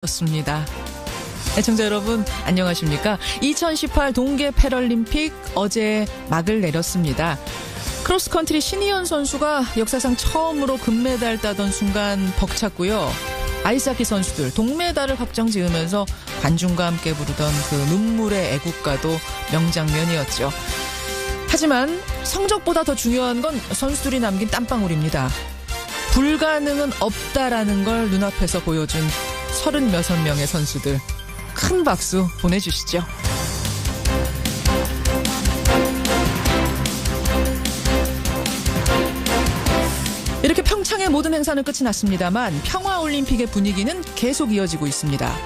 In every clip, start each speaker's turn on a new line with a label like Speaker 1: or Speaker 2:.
Speaker 1: 좋습니다. 애청자 여러분 안녕하십니까? 2018 동계 패럴림픽 어제 막을 내렸습니다. 크로스컨트리 신희연 선수가 역사상 처음으로 금메달 따던 순간 벅찼고요. 아이스하키 선수들 동메달을 확정 지으면서 관중과 함께 부르던 그 눈물의 애국가도 명장면이었죠. 하지만 성적보다 더 중요한 건 선수들이 남긴 땀방울입니다. 불가능은 없다라는 걸 눈앞에서 보여준 36명의 선수들 큰 박수 보내주시죠. 이렇게 평창의 모든 행사는 끝이 났습니다만 평화올림픽의 분위기는 계속 이어지고 있습니다.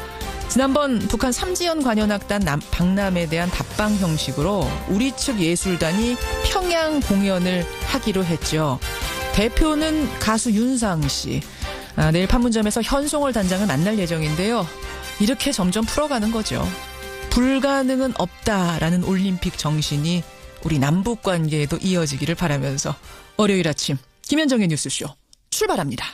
Speaker 1: 지난번 북한 삼지연 관현악단 박람회에 대한 답방 형식으로 우리 측 예술단이 평양 공연을 하기로 했죠. 대표는 가수 윤상 씨. 내일 판문점에서 현송월 단장을 만날 예정인데요. 이렇게 점점 풀어가는 거죠. 불가능은 없다라는 올림픽 정신이 우리 남북 관계에도 이어지기를 바라면서 월요일 아침 김현정의 뉴스쇼 출발합니다.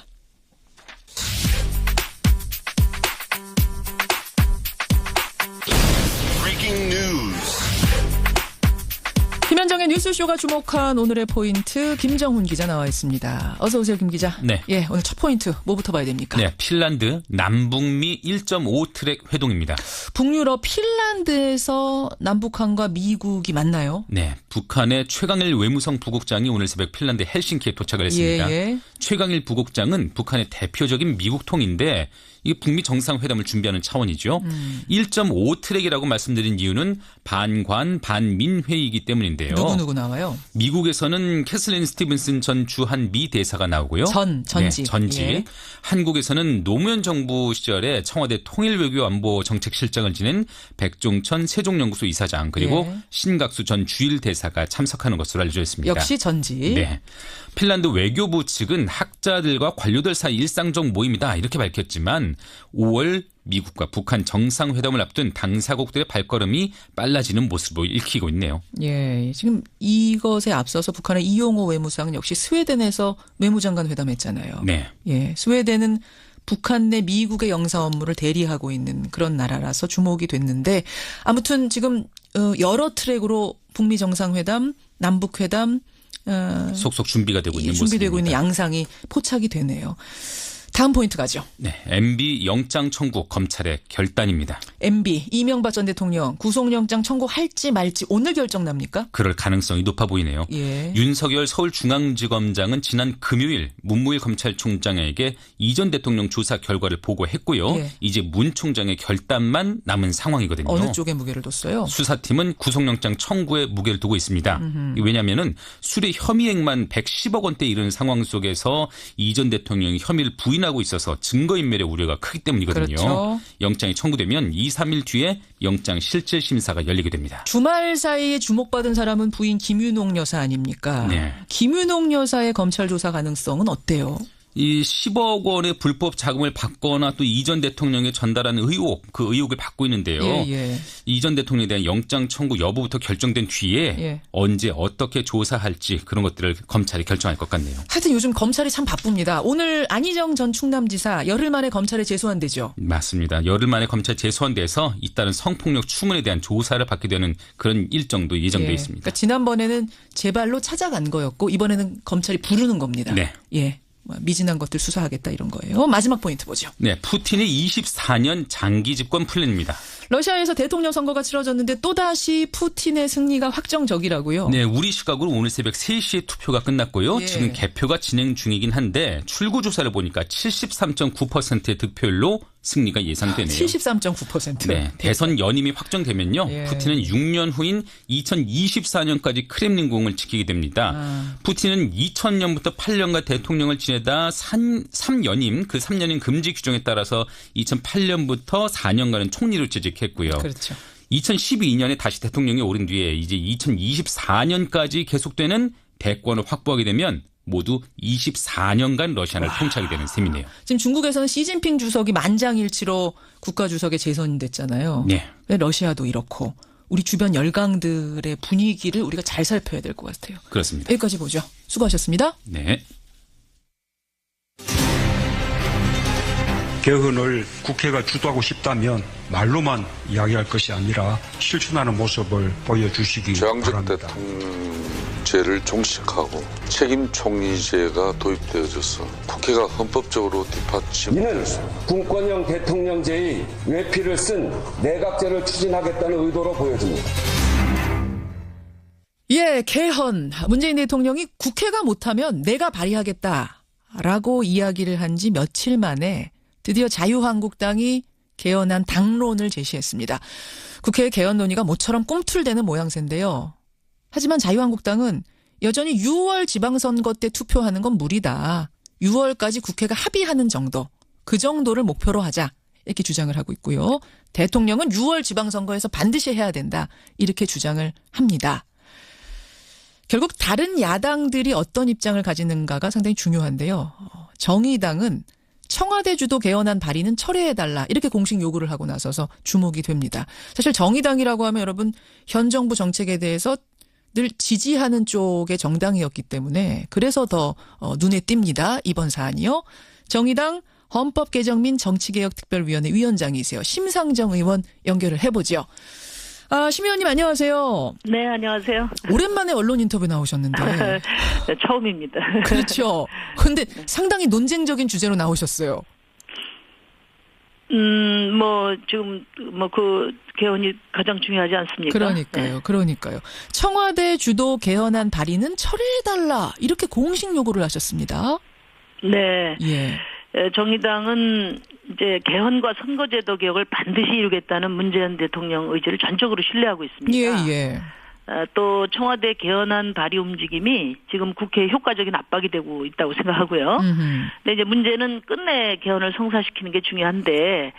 Speaker 1: 김현정의 뉴스쇼가 주목한 오늘의 포인트 김정훈 기자 나와 있습니다. 어서 오세요, 김 기자.
Speaker 2: 네.
Speaker 1: 예, 오늘 첫 포인트 뭐부터 봐야 됩니까?
Speaker 2: 네, 핀란드 남북미 1.5 트랙 회동입니다.
Speaker 1: 북유럽 핀란드에서 남북한과 미국이 만나요?
Speaker 2: 네, 북한의 최강일 외무성 부국장이 오늘 새벽 핀란드 헬싱키에 도착을 했습니다.
Speaker 1: 예.
Speaker 2: 최강일 부국장은 북한의 대표적인 미국통인데 이게 북미 정상회담을 준비하는 차원이죠. 1.5 트랙이라고 말씀드린 이유는 반관 반민 회의이기 때문인데요.
Speaker 1: 누구 나와요?
Speaker 2: 미국에서는 캐슬린 스티븐슨 전 주한 미 대사가 나오고요.
Speaker 1: 전직.
Speaker 2: 네, 전직.
Speaker 1: 예.
Speaker 2: 한국에서는 노무현 정부 시절에 청와대 통일외교안보 정책실장을 지낸 백종천 세종연구소 이사장 그리고
Speaker 1: 예.
Speaker 2: 신각수 전 주일 대사가 참석하는 것으로 알려져 있습니다.
Speaker 1: 역시 전직.
Speaker 2: 네. 핀란드 외교부 측은 학자들과 관료들 사이 일상적 모임이다 이렇게 밝혔지만 5월 미국과 북한 정상회담을 앞둔 당사국들의 발걸음이 빨라지는 모습을 읽히고 있네요.
Speaker 1: 예, 지금 이것에 앞서서 북한의 이용호 외무상은 역시 스웨덴에서 외무장관 회담했잖아요.
Speaker 2: 네.
Speaker 1: 예, 스웨덴은 북한 내 미국의 영사 업무를 대리하고 있는 그런 나라라서 주목이 됐는데 아무튼 지금 여러 트랙으로 북미 정상회담, 남북회담
Speaker 2: 속속 준비가 되고 있는
Speaker 1: 준비되고
Speaker 2: 모습입니다.
Speaker 1: 있는 양상이 포착이 되네요. 다음 포인트 가죠.
Speaker 2: 네, MB 영장 청구 검찰의 결단입니다.
Speaker 1: MB 이명박 전 대통령 구속영장 청구할지 말지 오늘 결정 납니까?
Speaker 2: 그럴 가능성이 높아 보이네요.
Speaker 1: 예.
Speaker 2: 윤석열 서울중앙지검장은 지난 금요일 문무일 검찰총장에게 이 전 대통령 조사 결과를 보고했고요.
Speaker 1: 예.
Speaker 2: 이제 문 총장의 결단만 남은 상황이거든요.
Speaker 1: 어느 쪽에 무게를 뒀어요?
Speaker 2: 수사팀은 구속영장 청구에 무게를 두고 있습니다. 왜냐하면 수뢰 혐의액만 110억 원대에 이르는 상황 속에서 이 전 대통령이 혐의를 부인하고 있어서 증거인멸의 우려가 크기 때문이거든요.
Speaker 1: 그렇죠.
Speaker 2: 영장이 청구되면 2, 3일 뒤에 영장 실질 심사가 열리게 됩니다.
Speaker 1: 주말 사이에 주목받은 사람은 부인 김윤옥 여사 아닙니까?
Speaker 2: 네.
Speaker 1: 김윤옥 여사의 검찰 조사 가능성은 어때요?
Speaker 2: 이 10억 원의 불법 자금을 받거나 또 이 전 대통령에 전달한 의혹, 그 의혹을 받고 있는데요.
Speaker 1: 예.
Speaker 2: 이 전 대통령에 대한 영장 청구 여부부터 결정된 뒤에
Speaker 1: 예.
Speaker 2: 언제 어떻게 조사할지 그런 것들을 검찰이 결정할 것 같네요.
Speaker 1: 하여튼 요즘 검찰이 참 바쁩니다. 오늘 안희정 전 충남지사 열흘 만에 검찰에 재소환되죠.
Speaker 2: 맞습니다. 열흘 만에 검찰 재소환돼서 잇따른 성폭력 추문에 대한 조사를 받게 되는 그런 일정도 예정돼 있습니다.
Speaker 1: 그러니까 지난번에는 제 발로 찾아간 거였고 이번에는 검찰이 부르는 겁니다.
Speaker 2: 네.
Speaker 1: 예. 미진한 것들 수사하겠다 이런 거예요. 마지막 포인트 보죠.
Speaker 2: 네, 푸틴의 24년 장기 집권 플랜입니다.
Speaker 1: 러시아에서 대통령 선거가 치러졌는데 또다시 푸틴의 승리가 확정적이라고요.
Speaker 2: 네, 우리 시각으로 오늘 새벽 3시에 투표가 끝났고요.
Speaker 1: 예.
Speaker 2: 지금 개표가 진행 중이긴 한데 출구조사를 보니까 73.9%의 득표율로 승리가 예상되네요.
Speaker 1: 73.9%.
Speaker 2: 네, 대선 연임이 확정되면요.
Speaker 1: 예.
Speaker 2: 푸틴은 6년 후인 2024년까지 크렘린궁을 지키게 됩니다. 푸틴은 2000년부터 8년간 대통령을 지내다 3연임, 그 3년임 금지 규정에 따라서 2008년부터 4년간은 총리로 재직했고요.
Speaker 1: 그렇죠.
Speaker 2: 2012년에 다시 대통령에 오른 뒤에 이제 2024년까지 계속되는 대권을 확보하게 되면 모두 24년간 러시아를 통치하게 되는 셈이네요.
Speaker 1: 지금 중국에서는 시진핑 주석이 만장일치로 국가주석에 재선됐잖아요.
Speaker 2: 네.
Speaker 1: 러시아도 이렇고 우리 주변 열강들의 분위기를 우리가 잘 살펴야 될 것 같아요.
Speaker 2: 그렇습니다.
Speaker 1: 여기까지 보죠. 수고하셨습니다.
Speaker 2: 네.
Speaker 3: 개헌을 국회가 주도하고 싶다면 말로만 이야기할 것이 아니라 실천하는 모습을 보여주시기 바랍니다.
Speaker 4: 대통령제를 종식하고 책임 총리제가 도입되어져서 국회가 헌법적으로 뒷받침될 수 있습니다.
Speaker 5: 이는 군권형 대통령제의 외피를 쓴 내각제를 추진하겠다는 의도로 보여집니다.
Speaker 1: 예, 개헌. 문재인 대통령이 국회가 못하면 내가 발의하겠다라고 이야기를 한 지 며칠 만에 드디어 자유한국당이 개헌안 당론을 제시했습니다. 국회 개헌 논의가 모처럼 꿈틀대는 모양새인데요. 하지만 자유한국당은 여전히 6월 지방선거 때 투표하는 건 무리다. 6월까지 국회가 합의하는 정도, 그 정도를 목표로 하자 이렇게 주장을 하고 있고요. 대통령은 6월 지방선거에서 반드시 해야 된다 이렇게 주장을 합니다. 결국 다른 야당들이 어떤 입장을 가지는가가 상당히 중요한데요. 정의당은 청와대 주도 개헌안 발의는 철회해달라 이렇게 공식 요구를 하고 나서서 주목이 됩니다. 사실 정의당이라고 하면 여러분 현 정부 정책에 대해서 늘 지지하는 쪽의 정당이었기 때문에 그래서 더 눈에 띕니다. 이번 사안이요. 정의당 헌법개정 및 정치개혁특별위원회 위원장이세요. 심상정 의원 연결을 해보죠. 심 의원님 안녕하세요.
Speaker 6: 네, 안녕하세요.
Speaker 1: 오랜만에 언론 인터뷰 나오셨는데.
Speaker 6: 처음입니다.
Speaker 1: 그렇죠. 그런데 상당히 논쟁적인 주제로 나오셨어요.
Speaker 6: 지금 그 개헌이 가장 중요하지 않습니까?
Speaker 1: 그러니까요. 청와대 주도 개헌안 발의는 철회해달라 이렇게 공식 요구를 하셨습니다.
Speaker 6: 네.
Speaker 1: 예.
Speaker 6: 정의당은 이제 개헌과 선거제도 개혁을 반드시 이루겠다는 문재인 대통령 의지를 전적으로 신뢰하고 있습니다.
Speaker 1: 예.
Speaker 6: 또 청와대 개헌안 발의 움직임이 지금 국회에 효과적인 압박이 되고 있다고 생각하고요. 근데 이제 문제는 끝내 개헌을 성사시키는 게 중요한데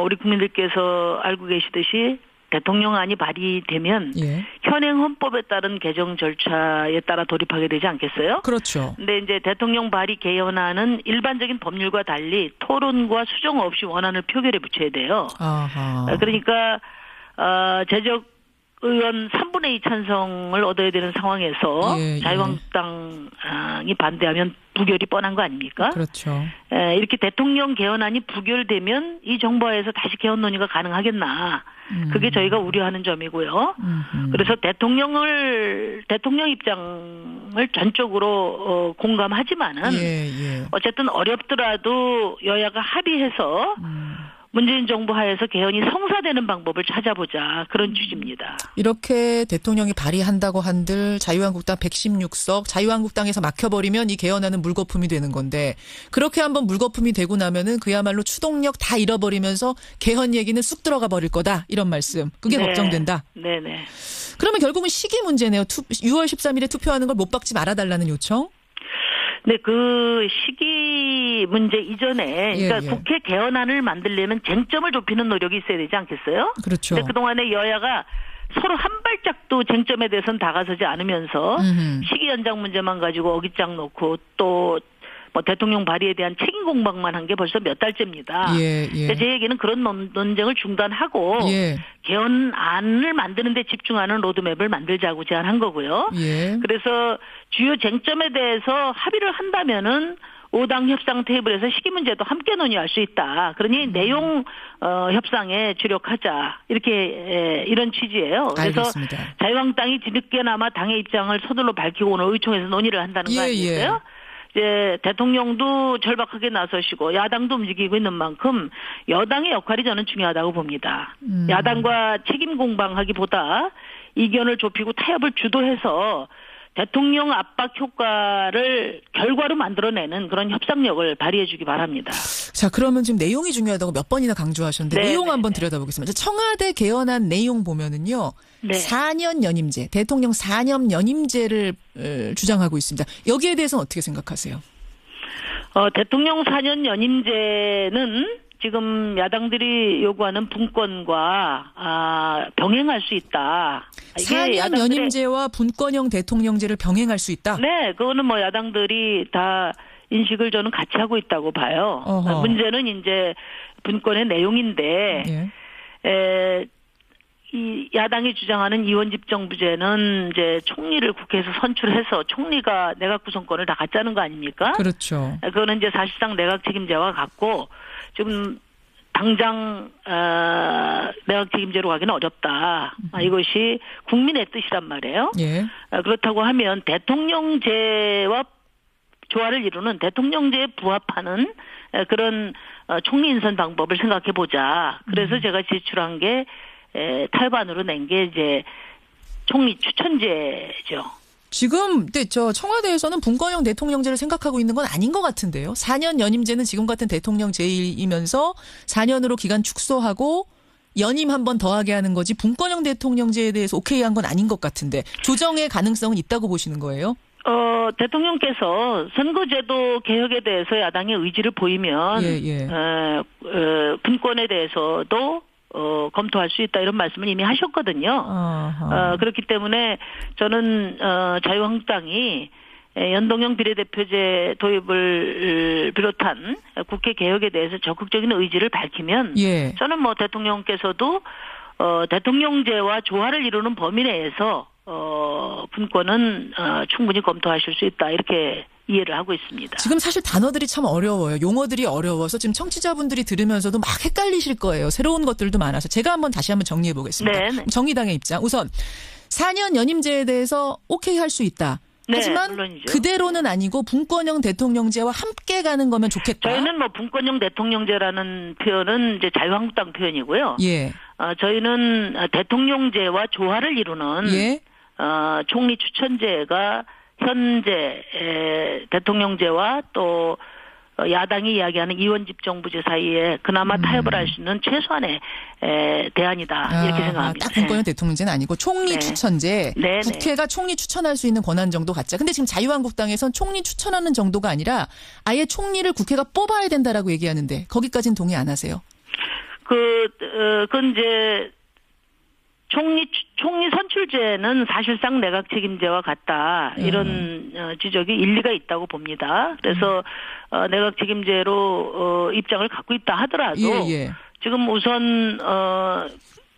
Speaker 6: 우리 국민들께서 알고 계시듯이 대통령안이 발의되면 현행 헌법에 따른 개정 절차에 따라 돌입하게 되지 않겠어요?
Speaker 1: 그렇죠.
Speaker 6: 근데 이제 대통령 발의 개헌안은 일반적인 법률과 달리 토론과 수정 없이 원안을 표결에 붙여야 돼요.
Speaker 1: 아하.
Speaker 6: 그러니까 제적 의원 3분의 2 찬성을 얻어야 되는 상황에서 자유한국당이 반대하면 부결이 뻔한 거 아닙니까?
Speaker 1: 그렇죠.
Speaker 6: 이렇게 대통령 개헌안이 부결되면 이 정부에서 다시 개헌 논의가 가능하겠나? 그게 저희가 우려하는 점이고요. 그래서 대통령 입장을 전적으로 공감하지만은 어쨌든 어렵더라도 여야가 합의해서 문재인 정부 하에서 개헌이 성사되는 방법을 찾아보자 그런 취지입니다.
Speaker 1: 이렇게 대통령이 발의한다고 한들 자유한국당 116석 자유한국당에서 막혀버리면 이 개헌안은 물거품이 되는 건데 그렇게 한번 물거품이 되고 나면은 그야말로 추동력 다 잃어버리면서 개헌 얘기는 쑥 들어가 버릴 거다 이런 말씀. 그게 걱정된다.
Speaker 6: 네네.
Speaker 1: 그러면 결국은 시기 문제네요. 6월 13일에 투표하는 걸 못 박지 말아달라는 요청.
Speaker 6: 네, 그 시기 문제 이전에 그러니까 국회 개헌안을 만들려면 쟁점을 좁히는 노력이 있어야 되지 않겠어요?
Speaker 1: 그렇죠.
Speaker 6: 근데 그동안에 여야가 서로 한 발짝도 쟁점에 대해서는 다가서지 않으면서 시기 연장 문제만 가지고 어깃장 놓고 또 대통령 발의에 대한 책임 공방만 한 게 벌써 몇 달째입니다. 제 얘기는 그런 논쟁을 중단하고 개헌안을 만드는 데 집중하는 로드맵을 만들자고 제안한 거고요. 그래서 주요 쟁점에 대해서 합의를 한다면은 5당 협상 테이블에서 시기 문제도 함께 논의할 수 있다. 그러니 내용 협상에 주력하자. 이런 취지예요. 그래서
Speaker 1: 알겠습니다.
Speaker 6: 자유한국당이 뒤늦게나마 당의 입장을 서둘러 밝히고 오늘 의총에서 논의를 한다는 거 아니겠어요? 이제 대통령도 절박하게 나서시고 야당도 움직이고 있는 만큼 여당의 역할이 저는 중요하다고 봅니다. 야당과 책임 공방하기보다 이견을 좁히고 타협을 주도해서 대통령 압박 효과를 결과로 만들어내는 그런 협상력을 발휘해 주기 바랍니다.
Speaker 1: 자, 그러면 지금 내용이 중요하다고 몇 번이나 강조하셨는데 내용 한번 들여다보겠습니다. 청와대 개헌안 내용 보면은요. 4년 연임제, 대통령 4년 연임제를 주장하고 있습니다. 여기에 대해서는 어떻게 생각하세요?
Speaker 6: 대통령 4년 연임제는 지금 야당들이 요구하는 분권과 병행할 수 있다.
Speaker 1: 4년 연임제와 분권형 대통령제를 병행할 수 있다?
Speaker 6: 네, 그거는 야당들이 다 인식을 저는 같이 하고 있다고 봐요. 문제는 이제 분권의 내용인데 이 야당이 주장하는 이원집정부제는 이제 총리를 국회에서 선출해서 총리가 내각 구성권을 다 갖자는 거 아닙니까?
Speaker 1: 그렇죠.
Speaker 6: 그거는 이제 사실상 내각 책임제와 같고 지금 당장 내각 책임제로 가기는 어렵다. 이것이 국민의 뜻이란 말이에요.
Speaker 1: 예.
Speaker 6: 그렇다고 하면 대통령제와 조화를 이루는 대통령제에 부합하는 그런 총리 인선 방법을 생각해 보자. 그래서 제가 제출한 게 탈반으로 낸 게 이제 총리 추천제죠.
Speaker 1: 지금 저 청와대에서는 분권형 대통령제를 생각하고 있는 건 아닌 것 같은데요. 4년 연임제는 지금 같은 대통령제이면서 4년으로 기간 축소하고 연임 한 번 더하게 하는 거지 분권형 대통령제에 대해서 오케이 한 건 아닌 것 같은데 조정의 가능성은 있다고 보시는 거예요?
Speaker 6: 대통령께서 선거제도 개혁에 대해서 야당의 의지를 보이면 분권에 대해서도 검토할 수 있다 이런 말씀을 이미 하셨거든요. 그렇기 때문에 저는 자유한국당이 연동형 비례대표제 도입을 비롯한 국회 개혁에 대해서 적극적인 의지를 밝히면 저는 뭐 대통령께서도 대통령제와 조화를 이루는 범위 내에서 분권은 충분히 검토하실 수 있다 이렇게 이해를 하고 있습니다.
Speaker 1: 지금 사실 단어들이 참 어려워요. 용어들이 어려워서 지금 청취자분들이 들으면서도 막 헷갈리실 거예요. 새로운 것들도 많아서 제가 다시 한번 정리해 보겠습니다.
Speaker 6: 네.
Speaker 1: 정의당의 입장. 우선 4년 연임제에 대해서 오케이 할 수 있다. 하지만
Speaker 6: 물론이죠.
Speaker 1: 그대로는 아니고 분권형 대통령제와 함께 가는 거면 좋겠다.
Speaker 6: 저희는 뭐 분권형 대통령제라는 표현은 이제 자유한국당 표현이고요. 저희는 대통령제와 조화를 이루는 총리 추천제가 현재 대통령제와 또 야당이 이야기하는 이원집정부제 사이에 그나마 타협을 할 수 있는 최소한의 대안이다 이렇게 생각합니다.
Speaker 1: 딱 분권형 대통령제는 아니고 총리 추천제. 국회가 총리 추천할 수 있는 권한 정도 갖자. 근데 지금 자유한국당에선 총리 추천하는 정도가 아니라 아예 총리를 국회가 뽑아야 된다라고 얘기하는데 거기까지는 동의 안 하세요?
Speaker 6: 그건 이제 총리 선출제는 사실상 내각 책임제와 같다. 이런 지적이 일리가 있다고 봅니다. 그래서 내각 책임제로 입장을 갖고 있다 하더라도 지금 우선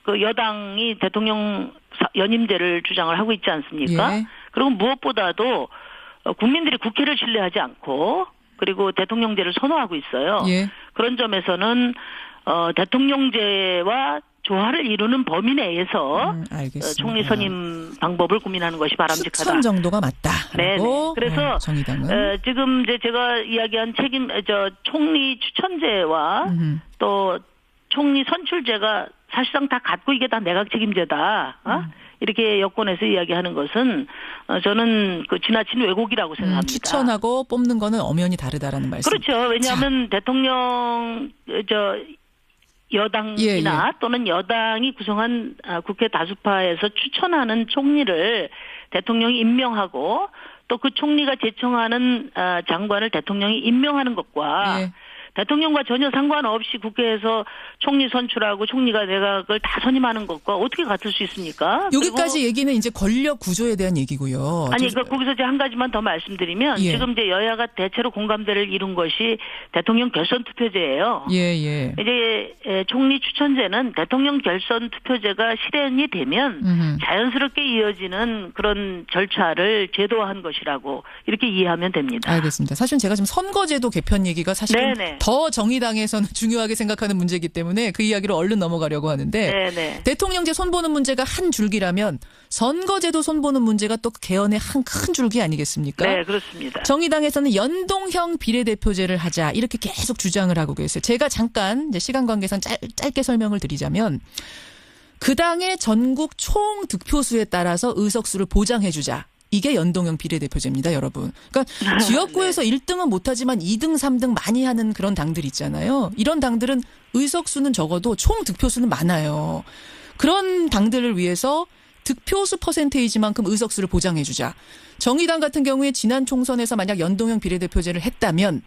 Speaker 6: 그 여당이 대통령 연임제를 주장을 하고 있지 않습니까? 그리고 무엇보다도 국민들이 국회를 신뢰하지 않고 그리고 대통령제를 선호하고 있어요. 그런 점에서는 대통령제와 조화를 이루는 범위 내에서 총리 선임 방법을 고민하는 것이 바람직하다.
Speaker 1: 추천 정도가 맞다.
Speaker 6: 네. 그래서
Speaker 1: 정의당은
Speaker 6: 지금 이제 제가 이야기한 총리 추천제와 또 총리 선출제가 사실상 다 갖고 이게 다 내각 책임제다. 이렇게 여권에서 이야기하는 것은 저는 그 지나친 왜곡이라고 생각합니다.
Speaker 1: 추천하고 뽑는 거는 엄연히 다르다라는 말씀.
Speaker 6: 그렇죠. 왜냐하면 대통령 여당이나 또는 여당이 구성한 국회 다수파에서 추천하는 총리를 대통령이 임명하고 또 그 총리가 제청하는 장관을 대통령이 임명하는 것과 대통령과 전혀 상관없이 국회에서 총리 선출하고 총리가 내각을 다 선임하는 것과 어떻게 같을 수 있습니까?
Speaker 1: 여기까지 얘기는 이제 권력 구조에 대한 얘기고요.
Speaker 6: 아니, 거기서 이제 한 가지만 더 말씀드리면 지금 이제 여야가 대체로 공감대를 이룬 것이 대통령 결선 투표제예요. 이제 총리 추천제는 대통령 결선 투표제가 실현이 되면 자연스럽게 이어지는 그런 절차를 제도화한 것이라고 이렇게 이해하면 됩니다.
Speaker 1: 알겠습니다. 사실 제가 지금 선거제도 개편 얘기가 사실은 더 정의당에서는 중요하게 생각하는 문제이기 때문에 그 이야기로 얼른 넘어가려고 하는데 대통령제 손보는 문제가 한 줄기라면 선거제도 손보는 문제가 또 개헌의 한 큰 줄기 아니겠습니까?
Speaker 6: 네, 그렇습니다.
Speaker 1: 정의당에서는 연동형 비례대표제를 하자 이렇게 계속 주장을 하고 계세요. 제가 잠깐 이제 시간 관계상 짧게 설명을 드리자면 그 당의 전국 총 득표수에 따라서 의석수를 보장해 주자. 이게 연동형 비례대표제입니다, 여러분. 그러니까 지역구에서 1등은 못하지만 2등, 3등 많이 하는 그런 당들 있잖아요. 이런 당들은 의석수는 적어도 총 득표수는 많아요. 그런 당들을 위해서 득표수 퍼센테이지만큼 의석수를 보장해 주자. 정의당 같은 경우에 지난 총선에서 만약 연동형 비례대표제를 했다면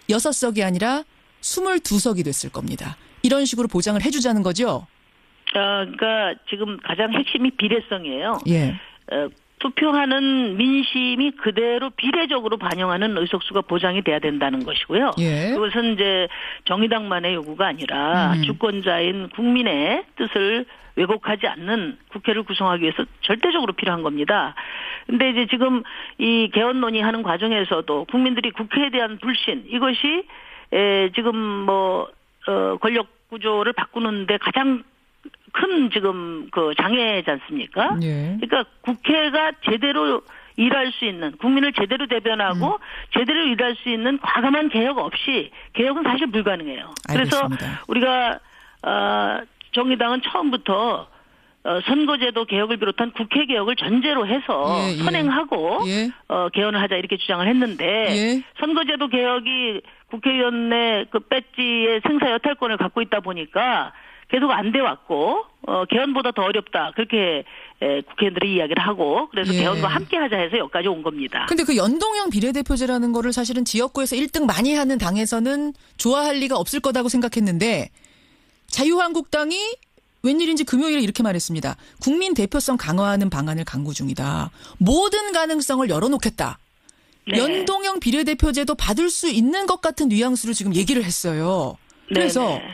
Speaker 1: 6석이 아니라 22석이 됐을 겁니다. 이런 식으로 보장을 해 주자는 거죠?
Speaker 6: 그러니까 지금 가장 핵심이 비례성이에요. 투표하는 민심이 그대로 비례적으로 반영하는 의석수가 보장이 돼야 된다는 것이고요.
Speaker 1: 예.
Speaker 6: 그것은 이제 정의당만의 요구가 아니라 주권자인 국민의 뜻을 왜곡하지 않는 국회를 구성하기 위해서 절대적으로 필요한 겁니다. 근데 이제 지금 이 개헌 논의하는 과정에서도 국민들이 국회에 대한 불신, 이것이 지금 권력 구조를 바꾸는데 가장 큰 지금 그 장애지 않습니까?
Speaker 1: 예.
Speaker 6: 그러니까 국회가 제대로 일할 수 있는, 국민을 제대로 대변하고 제대로 일할 수 있는 과감한 개혁 없이 개혁은 사실 불가능해요.
Speaker 1: 알겠습니다.
Speaker 6: 그래서 우리가 정의당은 처음부터 선거제도 개혁을 비롯한 국회 개혁을 전제로 해서
Speaker 1: 예, 예.
Speaker 6: 선행하고
Speaker 1: 예.
Speaker 6: 개헌을 하자 이렇게 주장을 했는데
Speaker 1: 예.
Speaker 6: 선거제도 개혁이 국회의원 내 그 배지의 생사 여탈권을 갖고 있다 보니까 계속 안 돼 왔고 개헌보다 더 어렵다 그렇게 국회의원들이 이야기를 하고 그래서
Speaker 1: 예.
Speaker 6: 개헌과 함께 하자 해서 여기까지 온 겁니다.
Speaker 1: 근데 그 연동형 비례대표제라는 거를 사실은 지역구에서 1등 많이 하는 당에서는 좋아할 리가 없을 거다고 생각했는데 자유한국당이 웬일인지 금요일에 이렇게 말했습니다. 국민 대표성 강화하는 방안을 강구 중이다. 모든 가능성을 열어놓겠다.
Speaker 6: 네.
Speaker 1: 연동형 비례대표제도 받을 수 있는 것 같은 뉘앙스로 지금 얘기를 했어요. 그래서
Speaker 6: 네네.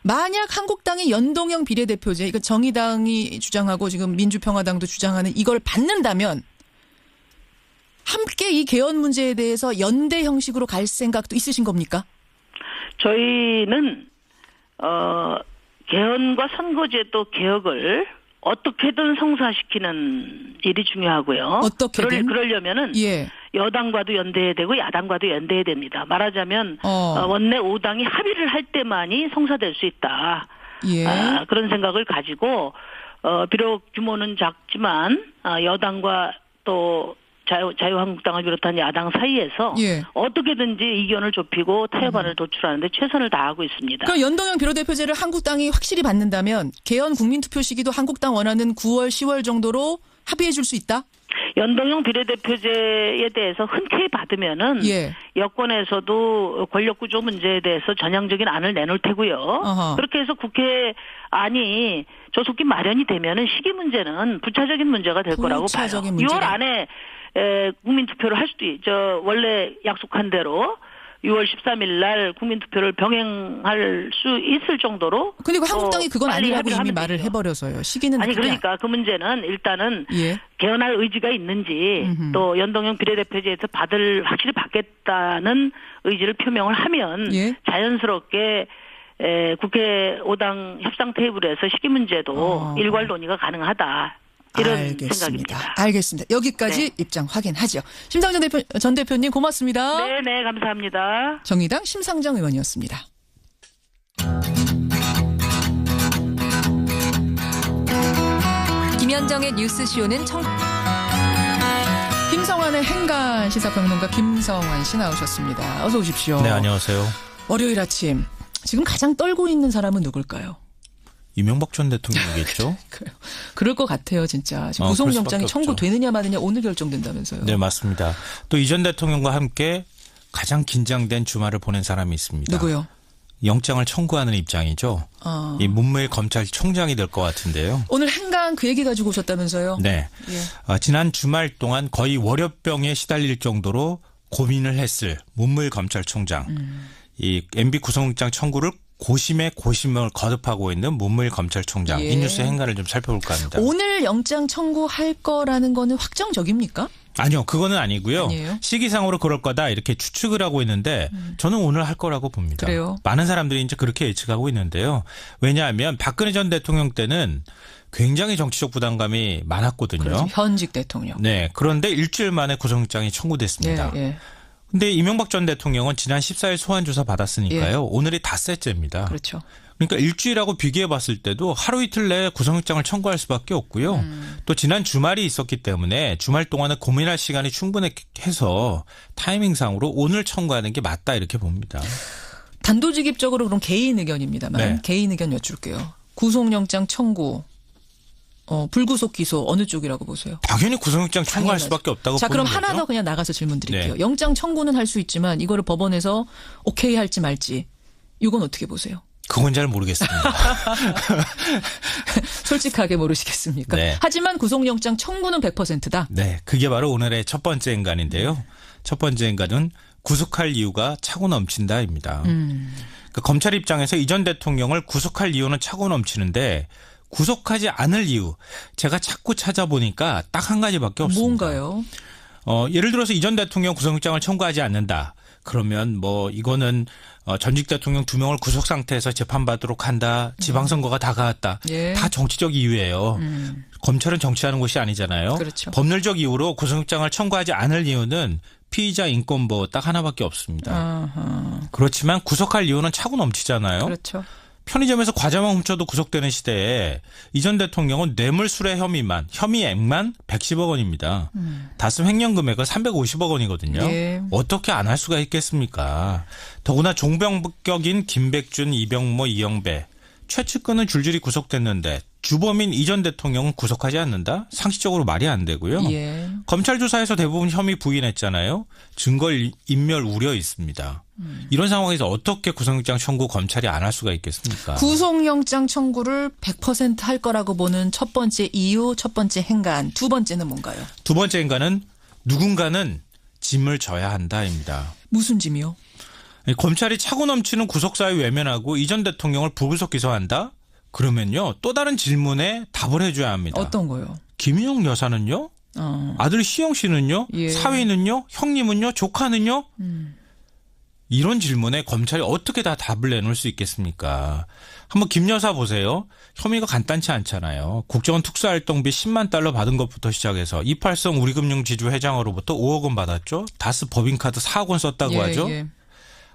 Speaker 1: 만약 한국당이 연동형 비례대표제, 이거 정의당이 주장하고 지금 민주평화당도 주장하는 이걸 받는다면 함께 이 개헌 문제에 대해서 연대 형식으로 갈 생각도 있으신 겁니까?
Speaker 6: 저희는 개헌과 선거제도 개혁을 어떻게든 성사시키는 일이 중요하고요.
Speaker 1: 어떻게든?
Speaker 6: 그러려면은
Speaker 1: 예.
Speaker 6: 여당과도 연대해야 되고 야당과도 연대해야 됩니다. 말하자면 원내 5당이 합의를 할 때만이 성사될 수 있다.
Speaker 1: 예.
Speaker 6: 그런 생각을 가지고 비록 규모는 작지만 여당과 또 자유한국당을 비롯한 야당 사이에서
Speaker 1: 예.
Speaker 6: 어떻게든지 이견을 좁히고 타협안을 도출하는데 최선을 다하고 있습니다.
Speaker 1: 그럼 연동형 비례대표제를 한국당이 확실히 받는다면 개헌 국민투표 시기도 한국당 원하는 9월, 10월 정도로 합의해 줄 수 있다?
Speaker 6: 연동형 비례대표제에 대해서 흔쾌히 받으면은
Speaker 1: 예.
Speaker 6: 여권에서도 권력구조 문제에 대해서 전향적인 안을 내놓을 테고요.
Speaker 1: 어허.
Speaker 6: 그렇게 해서 국회 안이 조속히 마련이 되면은 시기 문제는 부차적인 문제가 될 거라고 봐요.
Speaker 1: 부차적인 문제가.
Speaker 6: 6월 안에 국민투표를 할 수도 있죠. 원래 약속한 대로 6월 13일 날 국민투표를 병행할 수 있을 정도로.
Speaker 1: 근데 그 한국당이 그건
Speaker 6: 빨리
Speaker 1: 아니라고
Speaker 6: 합의를
Speaker 1: 이미
Speaker 6: 하면
Speaker 1: 말을
Speaker 6: 되죠.
Speaker 1: 해버려서요. 시기는
Speaker 6: 아니
Speaker 1: 그게
Speaker 6: 그러니까 그 문제는 일단은
Speaker 1: 예.
Speaker 6: 개헌할 의지가 있는지 또 연동형 비례대표제에서 확실히 받겠다는 의지를 표명을 하면
Speaker 1: 예.
Speaker 6: 자연스럽게 국회 5당 협상 테이블에서 시기 문제도 일괄 논의가 가능하다. 이런 생각입니다.
Speaker 1: 알겠습니다. 여기까지 입장 확인하죠. 심상정 전 대표님 고맙습니다.
Speaker 6: 네, 감사합니다.
Speaker 1: 정의당 심상정 의원이었습니다.
Speaker 7: 김현정의 뉴스쇼는
Speaker 1: 김성환의 행간 시사평론가 김성환 씨 나오셨습니다. 어서 오십시오.
Speaker 8: 네, 안녕하세요.
Speaker 1: 월요일 아침. 지금 가장 떨고 있는 사람은 누굴까요?
Speaker 8: 이명박 전 대통령이겠죠?
Speaker 1: 그럴 것 같아요, 진짜. 지금 구속영장이 청구되느냐 마느냐 오늘 결정된다면서요.
Speaker 8: 네, 맞습니다. 또 이 전 대통령과 함께 가장 긴장된 주말을 보낸 사람이 있습니다.
Speaker 1: 누구요?
Speaker 8: 영장을 청구하는 입장이죠. 이 문무일 검찰총장이 될 것 같은데요.
Speaker 1: 오늘 행간 그 얘기 가지고 오셨다면서요?
Speaker 8: 네.
Speaker 1: 예.
Speaker 8: 지난 주말 동안 거의 월요병에 시달릴 정도로 고민을 했을 문무일 검찰총장. 이 MB 구속영장 청구를 고심에 고심을 거듭하고 있는 문무일 검찰총장.
Speaker 1: 예.
Speaker 8: 이 뉴스의 행간을 좀 살펴볼까 합니다.
Speaker 1: 오늘 영장 청구할 거라는 거는 확정적입니까?
Speaker 8: 아니요. 그거는 아니고요.
Speaker 1: 아니에요?
Speaker 8: 시기상으로 그럴 거다 이렇게 추측을 하고 있는데 저는 오늘 할 거라고 봅니다.
Speaker 1: 그래요?
Speaker 8: 많은 사람들이 이제 그렇게 예측하고 있는데요. 왜냐하면 박근혜 전 대통령 때는 굉장히 정치적 부담감이 많았거든요.
Speaker 1: 그렇죠. 현직 대통령.
Speaker 8: 네. 그런데 일주일 만에 구속영장이 청구됐습니다.
Speaker 1: 예.
Speaker 8: 근데 이명박 전 대통령은 지난 14일 소환조사 받았으니까요. 오늘이 닷새째입니다.
Speaker 1: 그렇죠.
Speaker 8: 그러니까 일주일하고 비교해 봤을 때도 하루 이틀 내에 구속영장을 청구할 수밖에 없고요. 또 지난 주말이 있었기 때문에 주말 동안은 고민할 시간이 충분해서 타이밍상으로 오늘 청구하는 게 맞다 이렇게 봅니다.
Speaker 1: 단도직입적으로 그럼 개인 의견입니다만
Speaker 8: 네.
Speaker 1: 개인 의견 여쭐게요. 구속영장 청구, 불구속 기소 어느 쪽이라고 보세요?
Speaker 8: 당연히 구속영장 청구할 수밖에 없다고
Speaker 1: 자,
Speaker 8: 보는
Speaker 1: 그럼
Speaker 8: 거죠.
Speaker 1: 하나 더 그냥 나가서 질문 드릴게요.
Speaker 8: 네.
Speaker 1: 영장 청구는 할 수 있지만 이거를 법원에서 오케이 할지 말지 이건 어떻게 보세요?
Speaker 8: 그건 잘 모르겠습니다.
Speaker 1: 솔직하게 모르시겠습니까?
Speaker 8: 네.
Speaker 1: 하지만 구속영장 청구는 100%다.
Speaker 8: 네, 그게 바로 오늘의 첫 번째 인간인데요. 첫 번째 인간은 구속할 이유가 차고 넘친다입니다. 그러니까 검찰 입장에서 이 전 대통령을 구속할 이유는 차고 넘치는데 구속하지 않을 이유 제가 자꾸 찾아보니까 딱 한 가지밖에 없습니다.
Speaker 1: 뭔가요?
Speaker 8: 예를 들어서 이 전 대통령 구속영장을 청구하지 않는다. 그러면 뭐 이거는 전직 대통령 2명을 구속 상태에서 재판받도록 한다. 지방선거가 다가왔다.
Speaker 1: 예.
Speaker 8: 다 정치적 이유예요. 검찰은 정치하는 곳이 아니잖아요.
Speaker 1: 그렇죠.
Speaker 8: 법률적 이유로 구속영장을 청구하지 않을 이유는 피의자 인권보호 딱 하나밖에 없습니다.
Speaker 1: 아하.
Speaker 8: 그렇지만 구속할 이유는 차고 넘치잖아요.
Speaker 1: 그렇죠.
Speaker 8: 편의점에서 과자만 훔쳐도 구속되는 시대에 이 전 대통령은 뇌물수뢰 혐의액만 110억 원입니다. 다스 횡령 금액은 350억 원이거든요.
Speaker 1: 예.
Speaker 8: 어떻게 안 할 수가 있겠습니까? 더구나 종병격인 김백준, 이병모, 이영배 최측근은 줄줄이 구속됐는데 주범인 이 전 대통령은 구속하지 않는다? 상식적으로 말이 안 되고요.
Speaker 1: 예.
Speaker 8: 검찰 조사에서 대부분 혐의 부인했잖아요. 증거 인멸 우려 있습니다. 이런 상황에서 어떻게 구속영장 청구 검찰이 안 할 수가 있겠습니까?
Speaker 1: 구속영장 청구를 100% 할 거라고 보는 첫 번째 이유, 첫 번째 행간, 두 번째는 뭔가요?
Speaker 8: 두 번째 인간은 누군가는 짐을 져야 한다입니다.
Speaker 1: 무슨 짐이요?
Speaker 8: 검찰이 차고 넘치는 구속사유 외면하고 이 전 대통령을 불구속 기소한다? 그러면요 또 다른 질문에 답을 해줘야 합니다.
Speaker 1: 어떤 거요?
Speaker 8: 김윤영 여사는요? 아들 시영 씨는요?
Speaker 1: 예.
Speaker 8: 사위는요? 형님은요? 조카는요? 이런 질문에 검찰이 어떻게 다 답을 내놓을 수 있겠습니까? 한번 김 여사 보세요. 혐의가 간단치 않잖아요. 국정원 특수활동비 10만 달러 받은 것부터 시작해서 이팔성 우리금융지주 회장으로부터 5억 원 받았죠. 다스 법인카드 4억 원 썼다고
Speaker 1: 예,
Speaker 8: 하죠.
Speaker 1: 예.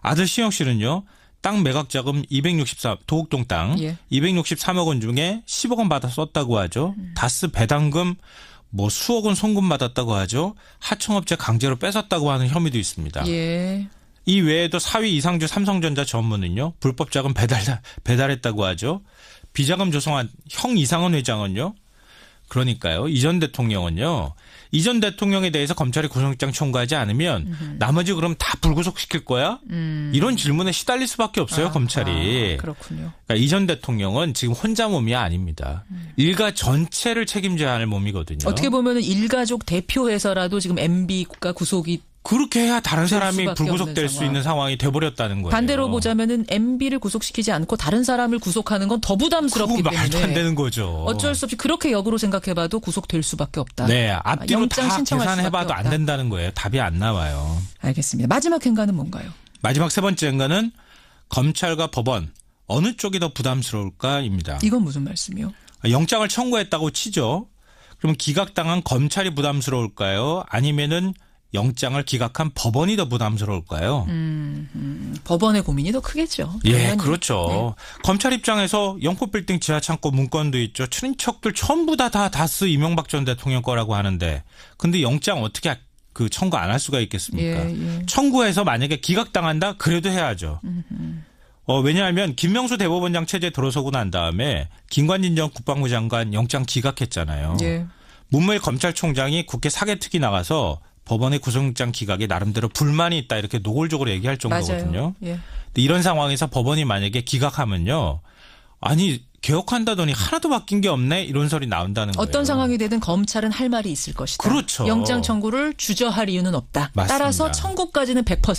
Speaker 8: 아들 시영 씨는요. 땅 매각 자금 263 도곡동 땅
Speaker 1: 예.
Speaker 8: 263억 원 중에 10억 원 받아 썼다고 하죠. 다스 배당금 뭐 수억 원 송금 받았다고 하죠. 하청업체 강제로 뺏었다고 하는 혐의도 있습니다.
Speaker 1: 예.
Speaker 8: 이 외에도 사위 이상주 삼성전자 전무는요. 불법 자금 배달했다고 하죠. 비자금 조성한 형 이상은 회장은요. 그러니까요. 이 전 대통령은요. 이 전 대통령에 대해서 검찰이 구속영장 청구하지 않으면 나머지 그럼 다 불구속시킬 거야? 이런 질문에 시달릴 수밖에 없어요. 검찰이.
Speaker 1: 그렇군요.
Speaker 8: 그러니까 이 전 대통령은 지금 혼자 몸이 아닙니다. 일가 전체를 책임져야 하는 몸이거든요.
Speaker 1: 어떻게 보면 일가족 대표해서라도 지금 MB가 구속이
Speaker 8: 그렇게 해야 다른 사람이
Speaker 1: 수밖에
Speaker 8: 불구속될
Speaker 1: 없는
Speaker 8: 수
Speaker 1: 상황.
Speaker 8: 있는 상황이 돼버렸다는 거예요.
Speaker 1: 반대로 보자면은 MB를 구속시키지 않고 다른 사람을 구속하는 건 더 부담스럽기
Speaker 8: 그거
Speaker 1: 때문에
Speaker 8: 말도 안 되는 거죠.
Speaker 1: 어쩔 수 없이 그렇게 역으로 생각해봐도 구속될 수밖에 없다.
Speaker 8: 네, 앞뒤로
Speaker 1: 영장
Speaker 8: 다
Speaker 1: 신청할
Speaker 8: 계산해봐도
Speaker 1: 수밖에
Speaker 8: 안
Speaker 1: 없다.
Speaker 8: 된다는 거예요. 답이 안 나와요.
Speaker 1: 알겠습니다. 마지막 행간은 뭔가요?
Speaker 8: 마지막 세 번째 행간은 검찰과 법원 어느 쪽이 더 부담스러울까입니다.
Speaker 1: 이건 무슨 말씀이요?
Speaker 8: 영장을 청구했다고 치죠. 그럼 기각당한 검찰이 부담스러울까요? 아니면은 영장을 기각한 법원이 더 부담스러울까요?
Speaker 1: 법원의 고민이 더 크겠죠.
Speaker 8: 예,
Speaker 1: 당연히.
Speaker 8: 그렇죠. 검찰 입장에서 영포빌딩 지하창고 문건도 있죠. 친인척들 전부 다 다스 이명박 전 대통령 거라고 하는데 근데 영장 어떻게 청구 안 할 수가 있겠습니까?
Speaker 1: 예.
Speaker 8: 청구해서 만약에 기각당한다? 그래도 해야죠. 왜냐하면 김명수 대법원장 체제 들어서고 난 다음에 김관진 전 국방부 장관 영장 기각했잖아요.
Speaker 1: 예.
Speaker 8: 문무일 검찰총장이 국회 사개특위 나가서 법원의 구속영장 기각에 나름대로 불만이 있다 이렇게 노골적으로 얘기할 정도거든요.
Speaker 1: 맞아요. 예.
Speaker 8: 근데 이런 상황에서 법원이 만약에 기각하면요. 아니 개혁한다더니 하나도 바뀐 게 없네 이런 소리 나온다는 거예요.
Speaker 1: 어떤 상황이 되든 검찰은 할 말이 있을 것이다.
Speaker 8: 그렇죠.
Speaker 1: 영장 청구를 주저할 이유는 없다.
Speaker 8: 맞습니다.
Speaker 1: 따라서 청구까지는 100%.